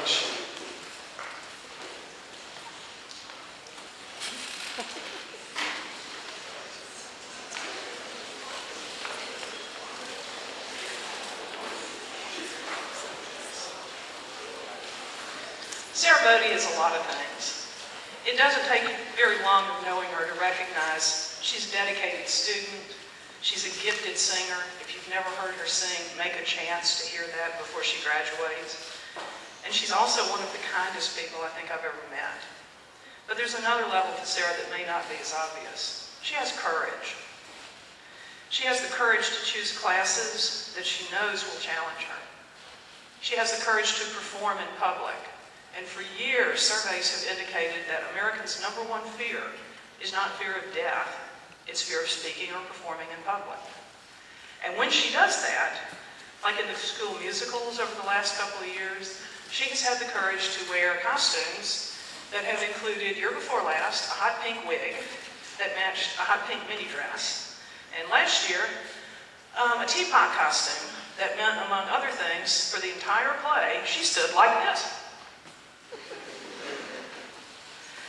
coach. Sarah Bode is a lot of things. It doesn't take very long of knowing her to recognize she's a dedicated student, she's a gifted singer. If you've never heard her sing, make a chance to hear that before she graduates. And she's also one of the kindest people I think I've ever met. But there's another level to Sarah that may not be as obvious. She has courage. She has the courage to choose classes that she knows will challenge her. She has the courage to perform in public. And for years, surveys have indicated that Americans' #1 fear is not fear of death, it's fear of speaking or performing in public. And when she does that, like in the school musicals over the last couple of years, she has had the courage to wear costumes that have included, year before last, a hot pink wig that matched a hot pink mini dress. And last year, a teapot costume that meant, among other things, for the entire play, she stood like this.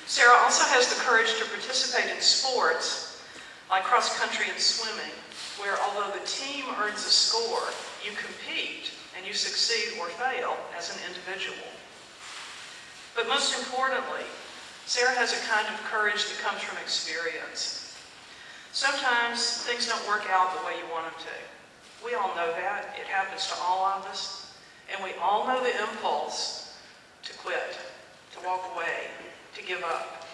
Sarah also has the courage to participate in sports like cross country and swimming, where although the team earns a score, you compete and you succeed or fail as an individual. But most importantly, Sarah has a kind of courage that comes from experience. Sometimes things don't work out the way you want them to. We all know that. It happens to all of us. And we all know the impulse to quit, to walk away, to give up.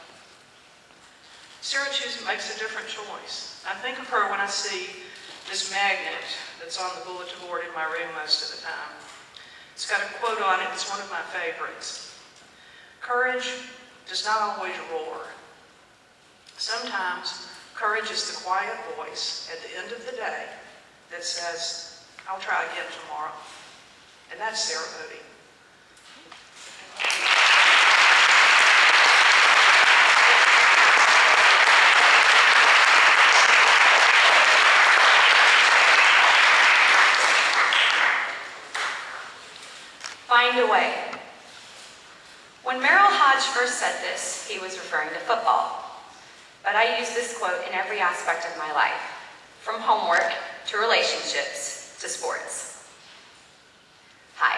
Sarah makes a different choice. I think of her when I see this magnet that's on the bulletin board in my room most of the time. It's got a quote on it. It's one of my favorites. Courage does not always roar. Sometimes courage is the quiet voice at the end of the day that says, I'll try again tomorrow. And that's Sarah Bode. Find a way. When Merrill Hodge first said this, he was referring to football. But I use this quote in every aspect of my life, from homework to relationships to sports. Hi,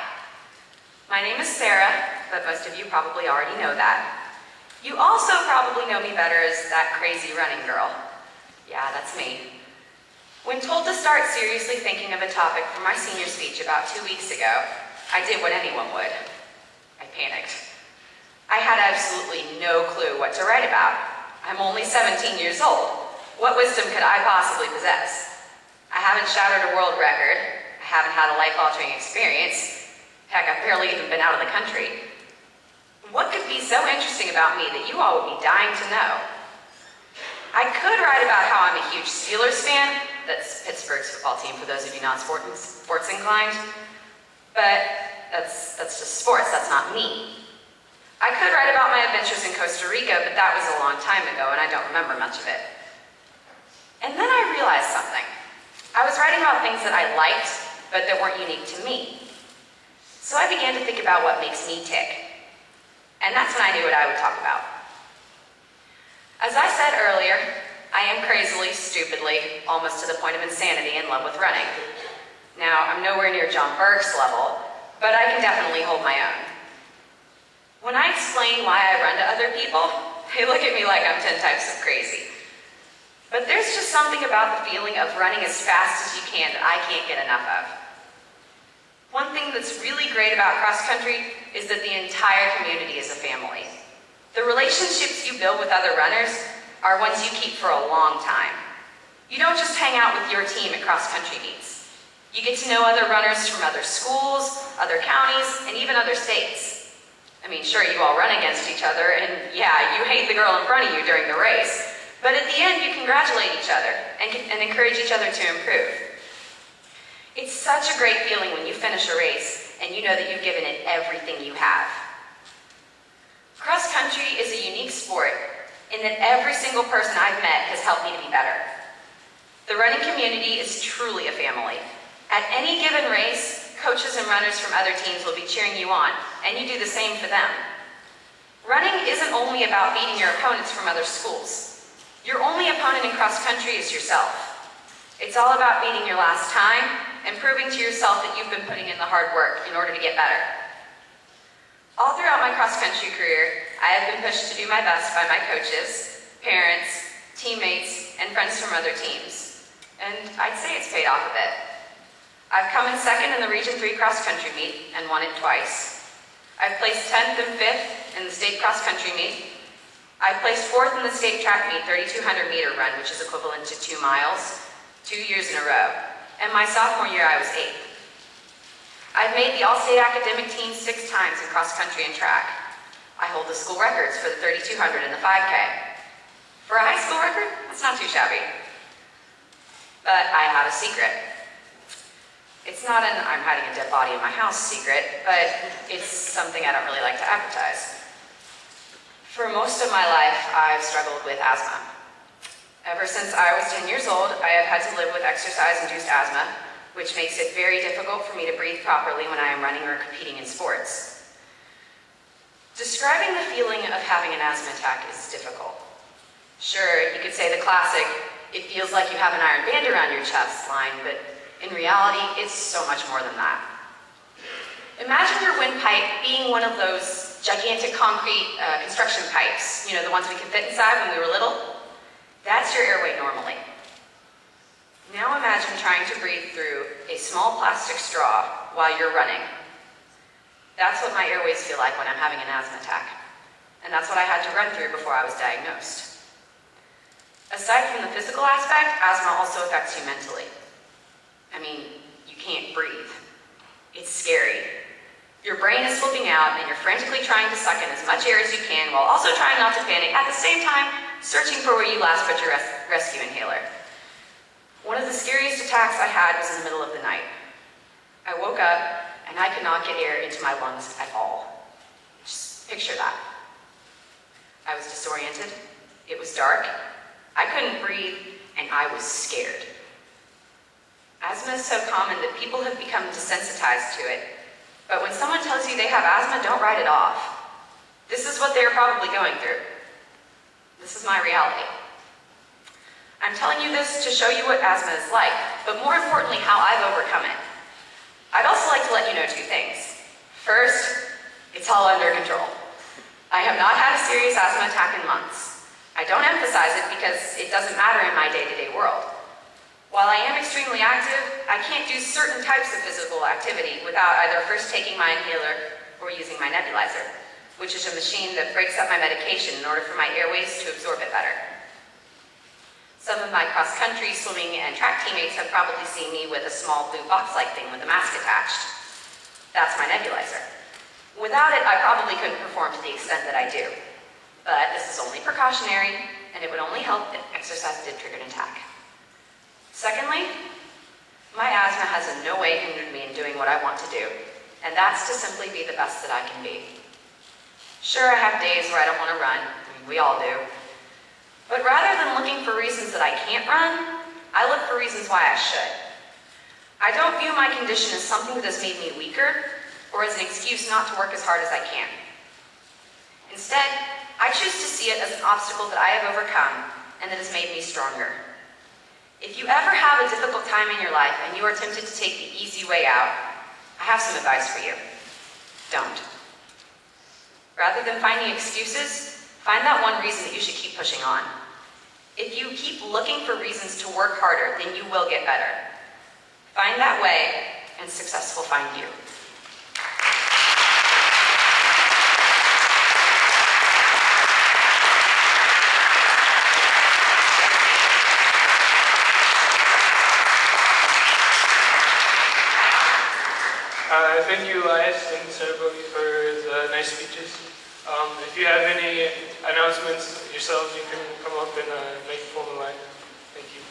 my name is Sarah, but most of you probably already know that. You also probably know me better as that crazy running girl. Yeah, that's me. When told to start seriously thinking of a topic for my senior speech about 2 weeks ago, I did what anyone would. I panicked. I had absolutely no clue what to write about. I'm only 17 years old. What wisdom could I possibly possess? I haven't shattered a world record. I haven't had a life-altering experience. Heck, I've barely even been out of the country. What could be so interesting about me that you all would be dying to know? I could write about how I'm a huge Steelers fan. That's Pittsburgh's football team, for those of you not sports inclined. But that's just sports, that's not me. I could write about my adventures in Costa Rica, but that was a long time ago and I don't remember much of it. And then I realized something. I was writing about things that I liked, but that weren't unique to me. So I began to think about what makes me tick. And that's when I knew what I would talk about. As I said earlier, I am crazily, stupidly, almost to the point of insanity in love with running. Now, I'm nowhere near John Burke's level, but I can definitely hold my own. When I explain why I run to other people, they look at me like I'm 10 types of crazy. But there's just something about the feeling of running as fast as you can that I can't get enough of. One thing that's really great about cross country is that the entire community is a family. The relationships you build with other runners are ones you keep for a long time. You don't just hang out with your team at cross country meets. You get to know other runners from other schools, other counties, and even other states. I mean, sure, you all run against each other, and yeah, you hate the girl in front of you during the race, but at the end, you congratulate each other and encourage each other to improve. It's such a great feeling when you finish a race and you know that you've given it everything you have. Cross country is a unique sport in that every single person I've met has helped me to be better. The running community is truly a family. At any given race, coaches and runners from other teams will be cheering you on, and you do the same for them. Running isn't only about beating your opponents from other schools. Your only opponent in cross country is yourself. It's all about beating your last time and proving to yourself that you've been putting in the hard work in order to get better. All throughout my cross country career, I have been pushed to do my best by my coaches, parents, teammates, and friends from other teams. And I'd say it's paid off a bit. I've come in second in the Region 3 cross country meet and won it twice. I've placed 10th and 5th in the state cross country meet. I placed 4th in the state track meet 3,200 meter run, which is equivalent to 2 miles, 2 years in a row. And my sophomore year, I was 8th. I've made the all-state academic team 6 times in cross country and track. I hold the school records for the 3,200 and the 5K. For a high school record, that's not too shabby. But I have a secret. It's not an I'm hiding a dead body in my house secret, but it's something I don't really like to advertise. For most of my life, I've struggled with asthma. Ever since I was 10 years old, I have had to live with exercise-induced asthma, which makes it very difficult for me to breathe properly when I am running or competing in sports. Describing the feeling of having an asthma attack is difficult. Sure, you could say the classic, it feels like you have an iron band around your chest line, but in reality, it's so much more than that. Imagine your windpipe being one of those gigantic concrete construction pipes, you know, the ones we could fit inside when we were little. That's your airway normally. Now imagine trying to breathe through a small plastic straw while you're running. That's what my airways feel like when I'm having an asthma attack. And that's what I had to run through before I was diagnosed. Aside from the physical aspect, asthma also affects you mentally. I mean, you can't breathe. It's scary. Your brain is flipping out and you're frantically trying to suck in as much air as you can while also trying not to panic, at the same time searching for where you last put your rescue inhaler. One of the scariest attacks I had was in the middle of the night. I woke up and I could not get air into my lungs at all. Just picture that. I was disoriented, it was dark, I couldn't breathe, and I was scared. Asthma is so common that people have become desensitized to it. But when someone tells you they have asthma, don't write it off. This is what they're probably going through. This is my reality. I'm telling you this to show you what asthma is like, but more importantly, how I've overcome it. I'd also like to let you know 2 things. First, it's all under control. I have not had a serious asthma attack in months. I don't emphasize it because it doesn't matter in my day-to-day world. While I am extremely active, I can't do certain types of physical activity without either first taking my inhaler or using my nebulizer, which is a machine that breaks up my medication in order for my airways to absorb it better. Some of my cross-country, swimming, and track teammates have probably seen me with a small blue box-like thing with a mask attached. That's my nebulizer. Without it, I probably couldn't perform to the extent that I do. But this is only precautionary, and it would only help if exercise did trigger an attack. Secondly, my asthma has in no way hindered me in doing what I want to do, and that's to simply be the best that I can be. Sure, I have days where I don't want to run, we all do, but rather than looking for reasons that I can't run, I look for reasons why I should. I don't view my condition as something that has made me weaker, or as an excuse not to work as hard as I can. Instead, I choose to see it as an obstacle that I have overcome, and that has made me stronger. If you ever have a difficult time in your life and you are tempted to take the easy way out, I have some advice for you. Don't. Rather than finding excuses, find that one reason that you should keep pushing on. If you keep looking for reasons to work harder, then you will get better. Find that way, and success will find you. Thank you, Elias and Sarah Bode, for the nice speeches. If you have any announcements yourselves, you can come up and make a formal line. Thank you.